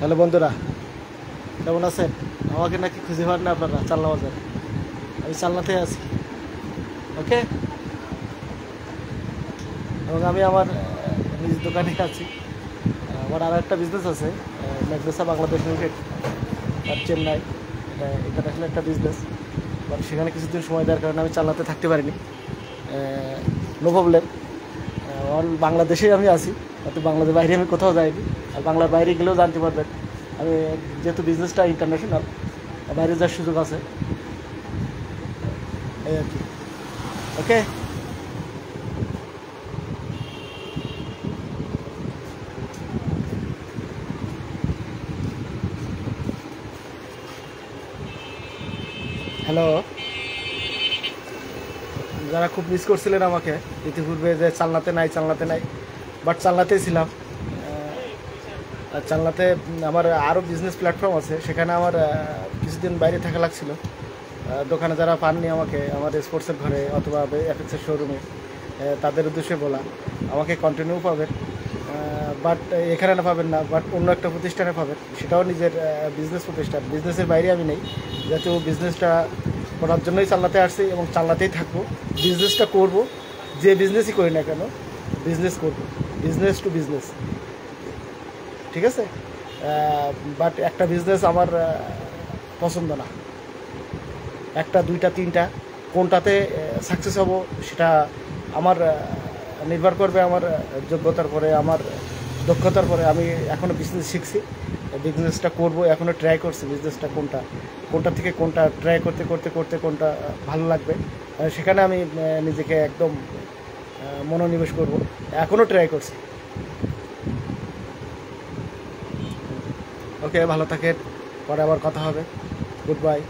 Hello বন্ধুরা, কেমন আছেন? আমাকে নাকি খুঁজে পান না আপনারা চালনা বাজারে। আমি চালনাতে আছি, ওকে। এবং আমি আমার নিজ দোকানে আছি। আমার আর একটা বিজনেস আছে, ম্যাগনেসা বাংলাদেশ লিমিটেড, আর চেন্নাই। এটা ইন্টারন্যাশনাল একটা বিজনেস, বাট সেখানে কিছুদিন সময় দেওয়ার কারণে আমি চালনাতে থাকতে পারিনি। নো প্রবলেম, অল বাংলাদেশেই আমি আছি, অত বাংলাদেশের বাইরে আমি কোথাও যাইনি। আর বাংলার বাইরে গেলেও জানতে পারবেন আমি, যেহেতু বিজনেসটা ইন্টারন্যাশনাল, বাইরে যাওয়ার সুযোগ আছে, এই আর কি, ওকে। হ্যালো, যারা খুব মিস করছিলেন আমাকে ইতিপূর্বে, যে চালনাতে নাই, বাট চালনাতেই ছিলাম। আর চালনাতে আমার আরও বিজনেস প্ল্যাটফর্ম আছে, সেখানে আমার কিছুদিন বাইরে থাকা লাগছিল। দোকানে যারা পাননি আমাকে, আমার স্পোর্টসের ঘরে অথবা এফএক্সের শোরুমে, তাদের উদ্দেশ্যে বলা, আমাকে কন্টিনিউ পাবেন, বাট এখানে না পাবেন না, বাট অন্য একটা প্রতিষ্ঠানে পাবেন। সেটাও নিজের বিজনেস প্রতিষ্ঠান, বিজনেসের বাইরে আমি নেই। যেহেতু বিজনেসটা করার জন্যই চালনাতে আসছি এবং চালনাতেই থাকবো। বিজনেসটা করব, যে বিজনেসই করি না কেন, বিজনেস করব, বিজনেস টু বিজনেস, ঠিক আছে। বাট একটা বিজনেস আমার পছন্দ না, একটা দুইটা তিনটা, কোনটাতে সাকসেস হব সেটা আমার নির্ভর করবে আমার যোগ্যতার পরে, আমার দক্ষতার পরে। আমি এখনও বিজনেস শিখছি, বিজনেসটা করব, এখনও ট্রাই করছি বিজনেসটা কোনটা থেকে কোনটা ট্রাই করতে করতে করতে কোনটা ভালো লাগবে, সেখানে আমি নিজেকে একদম মনোনিবেশ করব। এখনও ট্রাই করছি, ওকে। ভালো থাকেন, পরে আবার কথা হবে। Good bye.